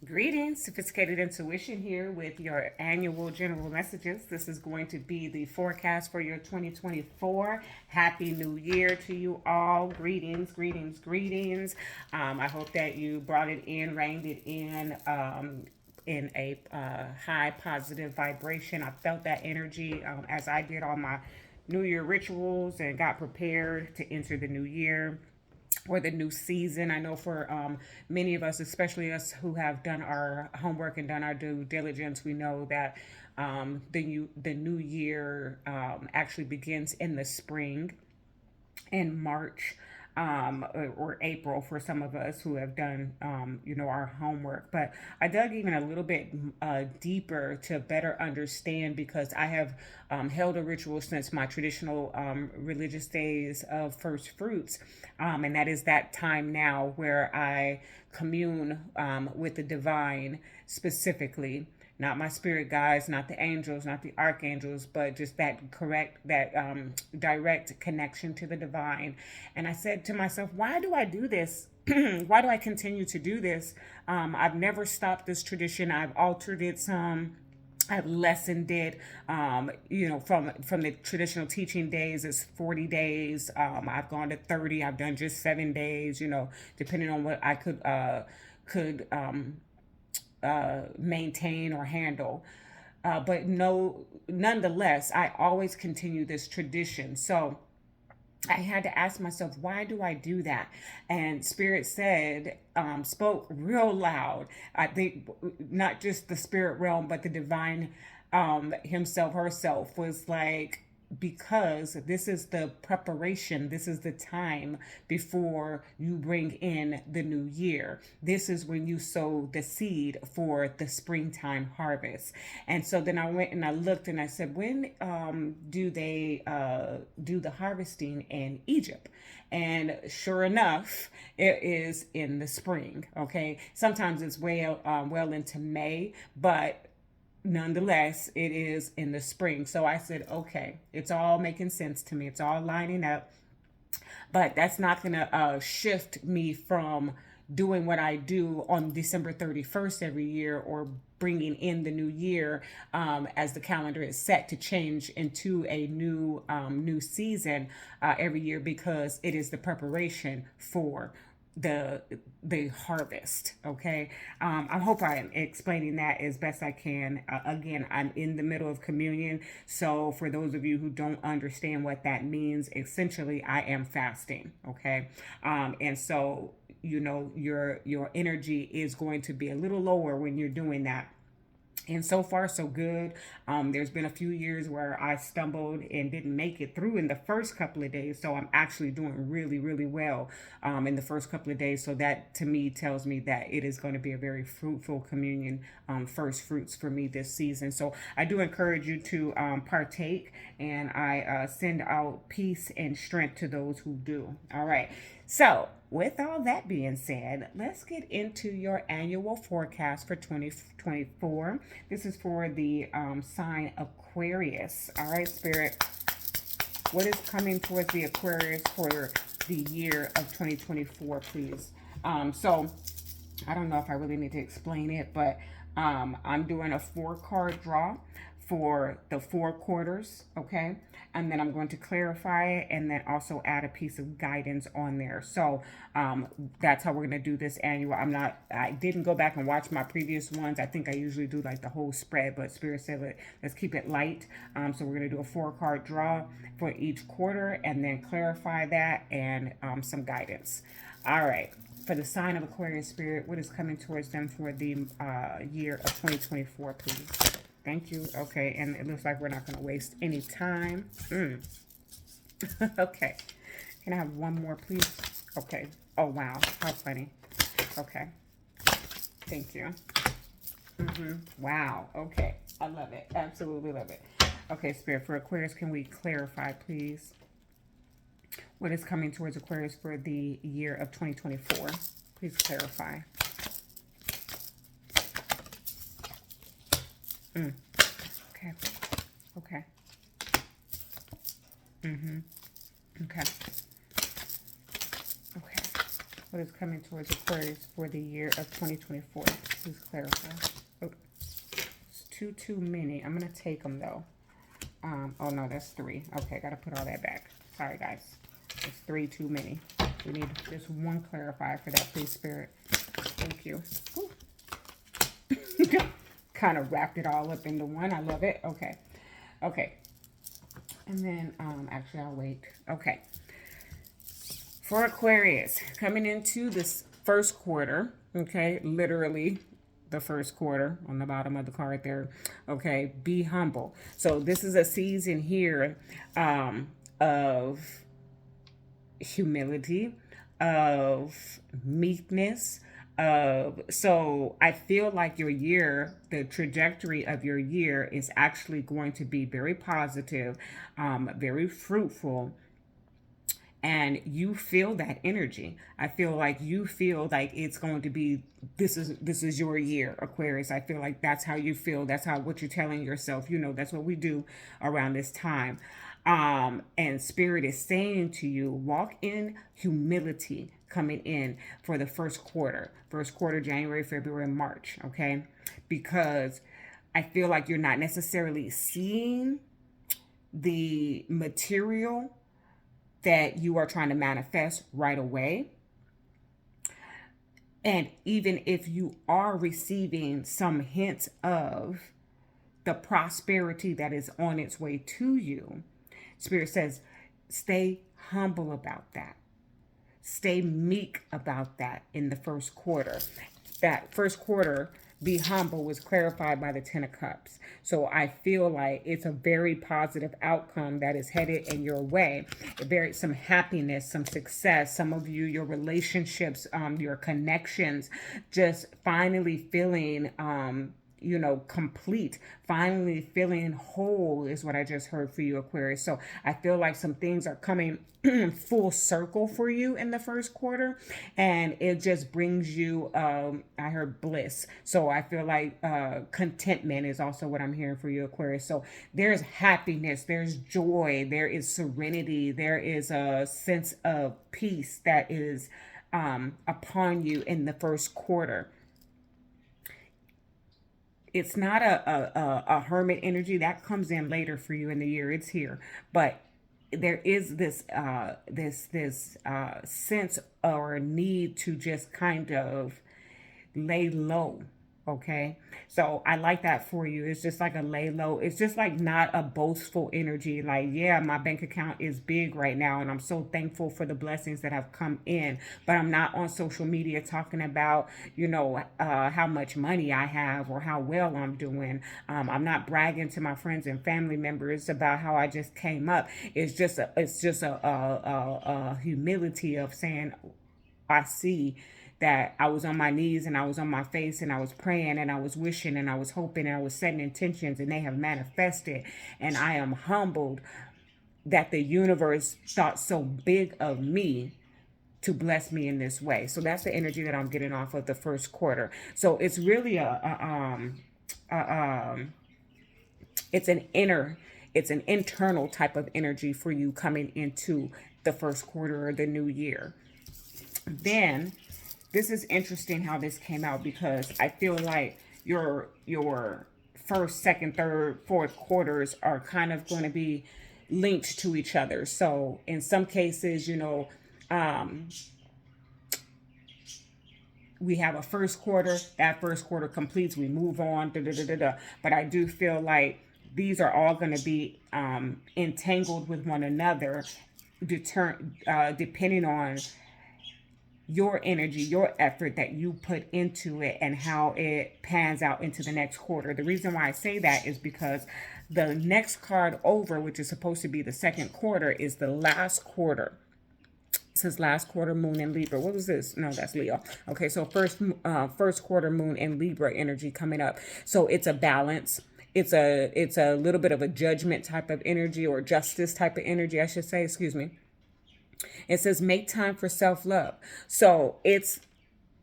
Greetings, Sophisticated Intuition here with your annual general messages. This is going to be the forecast for your 2024. Happy New Year to you all. Greetings, greetings, greetings. I hope that you brought it in, reined it in a high positive vibration. I felt that energy as I did all my New Year rituals and got prepared to enter the new year or the new season. I know for many of us, especially us who have done our homework and done our due diligence, we know that the new year actually begins in the spring in March, or April for some of us who have done, our homework. But I dug even a little bit deeper to better understand because I have held a ritual since my traditional religious days of first fruits. And that is that time now where I commune with the divine specifically, not my spirit guides, not the angels, not the archangels, but just that direct connection to the divine. And I said to myself, why do I do this? Why do I continue to do this? I've never stopped this tradition. I've altered it some. I've lessened it, from the traditional teaching days. It's 40 days. I've gone to 30. I've done just 7 days. Depending on what I could maintain or handle. But no, nonetheless, I always continue this tradition. So I had to ask myself, why do I do that? And Spirit spoke real loud. I think not just the spirit realm, but the divine himself, herself was like, because this is the preparation, this is the time before you bring in the new year. This is when you sow the seed for the springtime harvest. And so then I went and I looked and I said, when do they do the harvesting in Egypt? And sure enough, it is in the spring. Okay, sometimes it's well into May, but nonetheless, it is in the spring. So I said, okay, it's all making sense to me. It's all lining up. But that's not going to shift me from doing what I do on December 31st every year, or bringing in the new year as the calendar is set to change into a new season every year, because it is the preparation for the harvest. Okay, I hope I'm explaining that as best I can. Again, I'm in the middle of communion, so for those of you who don't understand what that means, essentially I am fasting. Okay, and so your energy is going to be a little lower when you're doing that. And so far, so good. There's been a few years where I stumbled and didn't make it through in the first couple of days. So I'm actually doing really, really well in the first couple of days. So that to me tells me that it is going to be a very fruitful communion, first fruits for me this season. So I do encourage you to partake, and I send out peace and strength to those who do. All right. So, with all that being said, let's get into your annual forecast for 2024. This is for the sign Aquarius. All right, Spirit, what is coming towards the Aquarius for the year of 2024, please? So, I don't know if I really need to explain it, but I'm doing a 4-card draw for the 4 quarters, okay? And then I'm going to clarify it and then also add a piece of guidance on there. So that's how we're going to do this annual. I didn't go back and watch my previous ones. I think I usually do like the whole spread, but Spirit said let's keep it light. So we're going to do a 4-card draw for each quarter and then clarify that and some guidance. All right. For the sign of Aquarius, Spirit, what is coming towards them for the year of 2024, please? Thank you. Okay, and it looks like we're not going to waste any time. Okay. Can I have one more, please? Okay. Oh, wow. How funny. Okay. Thank you. Wow. Okay. I love it. Absolutely love it. Okay, Spirit, for Aquarius, can we clarify, please? What is coming towards Aquarius for the year of 2024? Please clarify. Okay. Okay. Okay. Okay. what is coming towards Aquarius for the year of 2024? Please clarify. Oh, it's too many. I'm going to take them, though. Oh, no, that's 3. Okay, got to put all that back. Sorry, guys. It's 3 too many. We need just one clarifier for that, please, Spirit. Thank you. Kind of wrapped it all up into one. I love it. Okay. Okay. And then, actually, I'll wait. Okay. For Aquarius, coming into this first quarter, okay, literally the first quarter on the bottom of the card there, okay, be humble. So this is a season here of humility, of meekness, so I feel like your year, the trajectory of your year is actually going to be very positive, very fruitful, and you feel that energy. I feel like you feel like it's going to be, this is your year, Aquarius. I feel like that's how you feel. That's how, what you're telling yourself. You know, that's what we do around this time. And Spirit is saying to you, walk in humility coming in for the first quarter, January, February, March. Okay. Because I feel like you're not necessarily seeing the material that you are trying to manifest right away. And even if you are receiving some hints of the prosperity that is on its way to you, Spirit says, stay humble about that. Stay meek about that in the first quarter. That first quarter, be humble, was clarified by the 10 of Cups. So I feel like it's a very positive outcome that is headed in your way. Some happiness, some success. Some of you, your relationships, your connections, just finally feeling complete, finally feeling whole is what I just heard for you, Aquarius. So I feel like some things are coming full circle for you in the first quarter, and it just brings you, I heard bliss. So I feel like contentment is also what I'm hearing for you, Aquarius. So there's happiness, there's joy, there is serenity, there is a sense of peace that is upon you in the first quarter. It's not a hermit energy that comes in later for you in the year. It's here, but there is this sense or need to just kind of lay low. Okay, so I like that for you. It's just like a lay low. It's just like not a boastful energy. Like, yeah, my bank account is big right now, and I'm so thankful for the blessings that have come in. But I'm not on social media talking about, how much money I have or how well I'm doing. I'm not bragging to my friends and family members about how I just came up. It's just a humility of saying, I see that I was on my knees and I was on my face and I was praying and I was wishing and I was hoping and I was setting intentions, and they have manifested. And I am humbled that the universe thought so big of me to bless me in this way. So that's the energy that I'm getting off of the first quarter. So it's really it's an internal type of energy for you coming into the first quarter or the new year. Then this is interesting how this came out, because I feel like your first, second, third, fourth quarters are kind of going to be linked to each other. So in some cases, we have a first quarter, that first quarter completes, we move on, But I do feel like these are all going to be entangled with one another, depending on your energy, your effort that you put into it, and how it pans out into the next quarter. The reason why I say that is because the next card over, which is supposed to be the second quarter, is the last quarter. It says last quarter moon in Libra. What was this? No, that's Leo. Okay, so first quarter moon in Libra energy coming up. So it's a balance. It's a little bit of a judgment type of energy, or justice type of energy, I should say. Excuse me. It says make time for self-love. So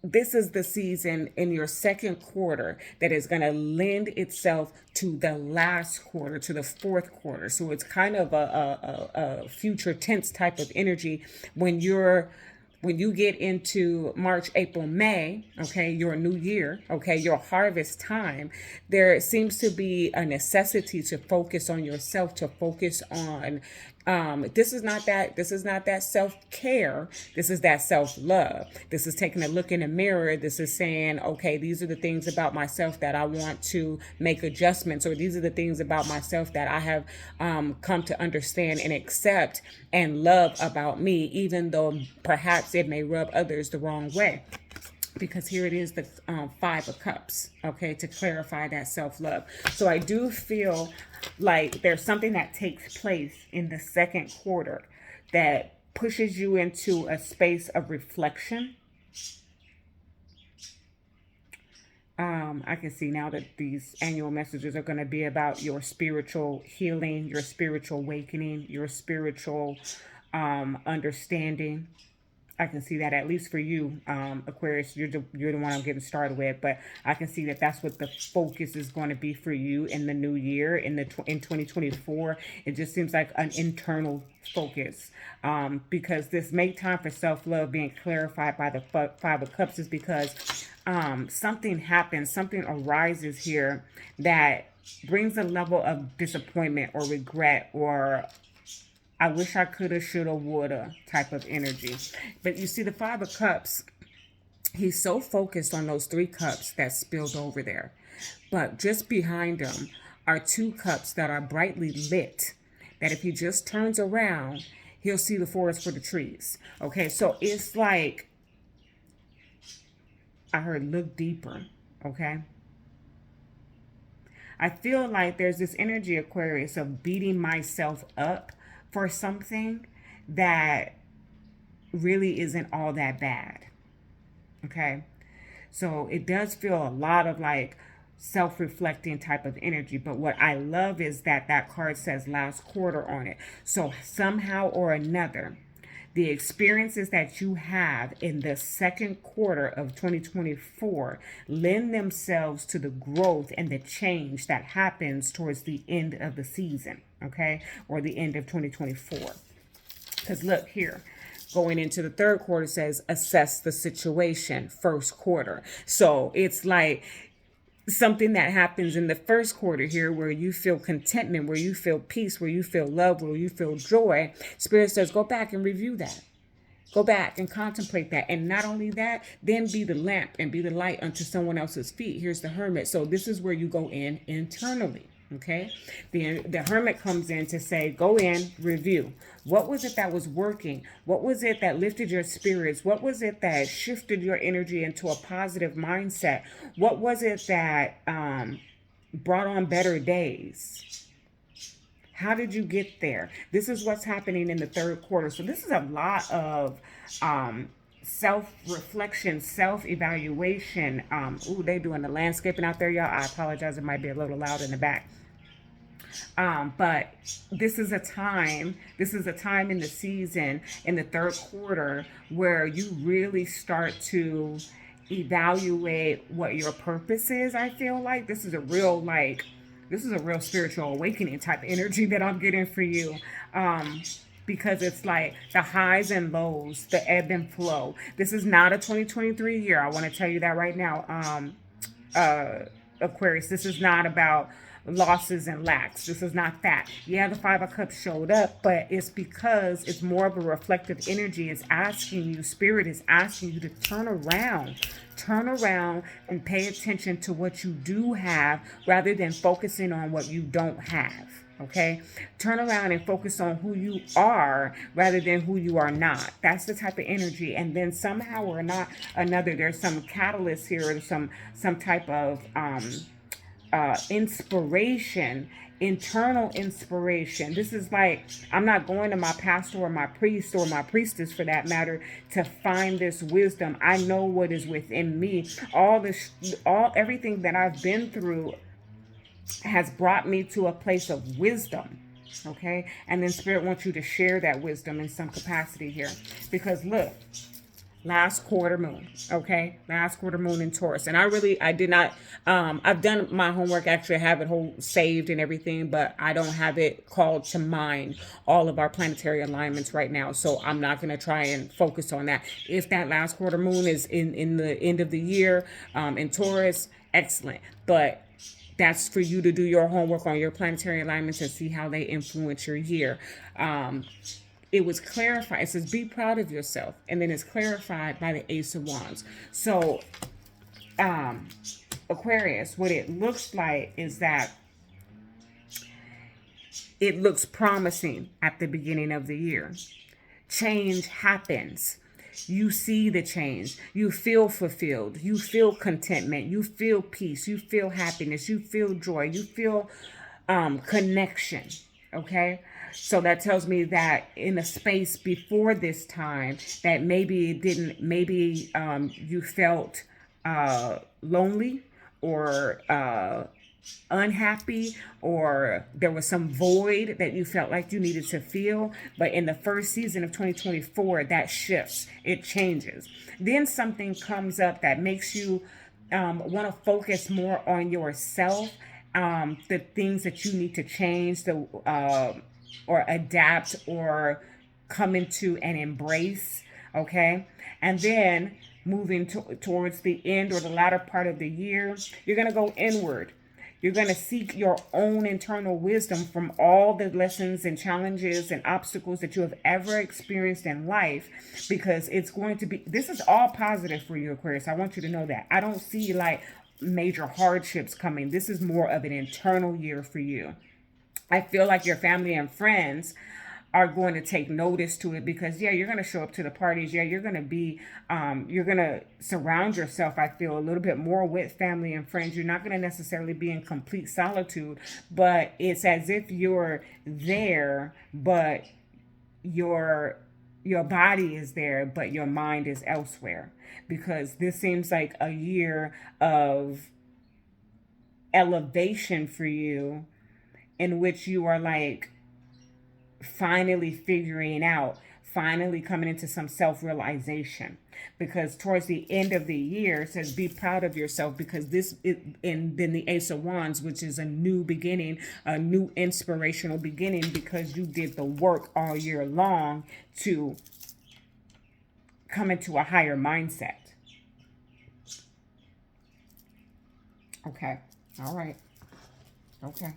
this is the season in your second quarter that is going to lend itself to the last quarter, to the fourth quarter. So it's kind of a future tense type of energy when you're When you get into March, April, May, okay, your new year, okay, your harvest time, there seems to be a necessity to focus on yourself, to focus on this is not that self-care. This is that self-love. This is taking a look in the mirror. This is saying, okay, these are the things about myself that I want to make adjustments, or these are the things about myself that I have come to understand and accept and love about me, even though perhaps it may rub others the wrong way. Because here it is, the Five of Cups, okay, to clarify that self-love. So I do feel like there's something that takes place in the second quarter that pushes you into a space of reflection. I can see now that these annual messages are going to be about your spiritual healing, your spiritual awakening, your spiritual understanding. I can see that, at least for you, Aquarius, you're the one I'm getting started with, but I can see that that's what the focus is going to be for you in the new year, in 2024. It just seems like an internal focus, because this make time for self-love being clarified by the Five of Cups is because something happens, something arises here that brings a level of disappointment or regret, or I wish I coulda, shoulda, woulda type of energy. But you see, the Five of Cups, he's so focused on those three cups that spilled over there. But just behind him are two cups that are brightly lit, that if he just turns around, he'll see the forest for the trees. Okay, so it's like, I heard look deeper, okay? I feel like there's this energy, Aquarius, of beating myself up for something that really isn't all that bad. Okay. So it does feel a lot of like self-reflecting type of energy. But what I love is that that card says last quarter on it. So somehow or another, the experiences that you have in the second quarter of 2024 lend themselves to the growth and the change that happens towards the end of the season, okay, or the end of 2024. Because look here, going into the third quarter says assess the situation, first quarter. So it's like something that happens in the first quarter here where you feel contentment, where you feel peace, where you feel love, where you feel joy. Spirit says go back and review that. Go back and contemplate that. And not only that, then be the lamp and be the light unto someone else's feet. Here's the Hermit. So this is where you go in internally. Okay. The Hermit comes in to say, go in, review. What was it that was working? What was it that lifted your spirits? What was it that shifted your energy into a positive mindset? What was it that brought on better days? How did you get there? This is what's happening in the third quarter. So this is a lot of self-reflection, self-evaluation. Ooh, they doing the landscaping out there, y'all. I apologize. It might be a little loud in the back. But this is a time in the season, in the third quarter, where you really start to evaluate what your purpose is. I feel like this is a real spiritual awakening type energy that I'm getting for you. Because it's like the highs and lows, the ebb and flow. This is not a 2023 year. I want to tell you that right now. Aquarius, this is not about losses and lacks. This is not that. Yeah, the Five of Cups showed up, but it's because it's more of a reflective energy. It's asking you, Spirit is asking you to turn around and pay attention to what you do have rather than focusing on what you don't have. Okay, turn around and focus on who you are rather than who you are not. That's the type of energy. And then somehow or not another, there's some catalyst here, or some type of inspiration, internal inspiration. This is like, I'm not going to my pastor or my priest or my priestess for that matter to find this wisdom. I know what is within me. Everything that I've been through has brought me to a place of wisdom. Okay. And then Spirit wants you to share that wisdom in some capacity here, because look, last quarter moon. Okay, last quarter moon in Taurus. And I did not, I've done my homework. Actually, I have it whole saved and everything, but I don't have it called to mind all of our planetary alignments right now, so I'm not going to try and focus on that. If that last quarter moon is in the end of the year, in Taurus, excellent. But that's for you to do your homework on your planetary alignments and see how they influence your year. It was clarified. It says, be proud of yourself. And then it's clarified by the Ace of Wands. So, Aquarius, what it looks like is that it looks promising at the beginning of the year. Change happens. You see the change. You feel fulfilled. You feel contentment. You feel peace. You feel happiness. You feel joy. You feel connection. Okay? So that tells me that in a space before this time, that maybe it didn't, maybe you felt lonely or unhappy, or there was some void that you felt like you needed to fill. But in the first season of 2024, that shifts, it changes. Then something comes up that makes you want to focus more on yourself, the things that you need to change, or adapt or come into and embrace. Okay. And then moving towards the end or the latter part of the year, you're going to go inward. You're going to seek your own internal wisdom from all the lessons and challenges and obstacles that you have ever experienced in life, because it's going to be, this is all positive for you, Aquarius. I want you to know that. I don't see like major hardships coming. This is more of an internal year for you. I feel like your family and friends are going to take notice to it, because yeah, you're going to show up to the parties. Yeah, you're going to be, you're going to surround yourself, I feel, a little bit more with family and friends. You're not going to necessarily be in complete solitude, but it's as if you're there, but your body is there, but your mind is elsewhere, because this seems like a year of elevation for you, in which you are like finally figuring out, finally coming into some self-realization. Because towards the end of the year, it says be proud of yourself, because and then the Ace of Wands, which is a new beginning, a new inspirational beginning, because you did the work all year long to come into a higher mindset. Okay. All right. Okay.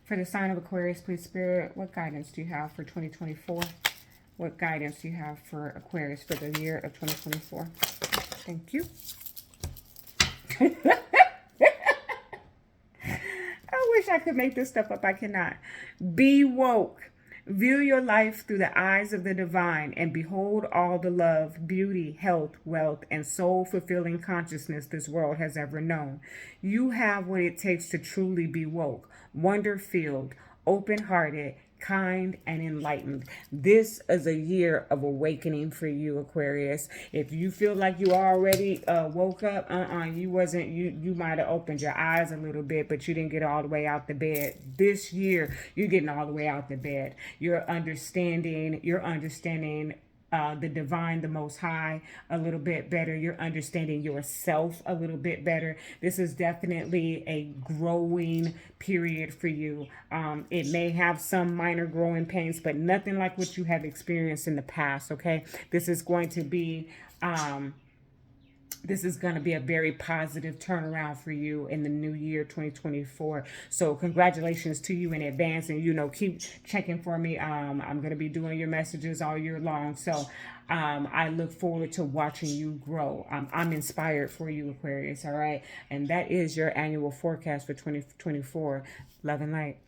For the sign of Aquarius, please, Spirit, what guidance do you have for 2024? What guidance do you have for Aquarius for the year of 2024? Thank you. I wish I could make this stuff up. I cannot. Be woke. View your life through the eyes of the divine, and behold all the love, beauty, health, wealth, and soul-fulfilling consciousness this world has ever known. You have what it takes to truly be woke, wonder-filled, open-hearted, kind, and enlightened. This is a year of awakening for you, Aquarius. If you feel like you already woke up, you wasn't. You might have opened your eyes a little bit, but you didn't get all the way out the bed. This year, you're getting all the way out the bed. You're understanding the divine, the most high, a little bit better. You're understanding yourself a little bit better. This is definitely a growing period for you. It may have some minor growing pains, but nothing like what you have experienced in the past. Okay. This is going to be a very positive turnaround for you in the new year 2024. So congratulations to you in advance, and keep checking for me. I'm going to be doing your messages all year long, so I look forward to watching you grow. I'm inspired for you, Aquarius. All right, and that is your annual forecast for 2024. Love and light.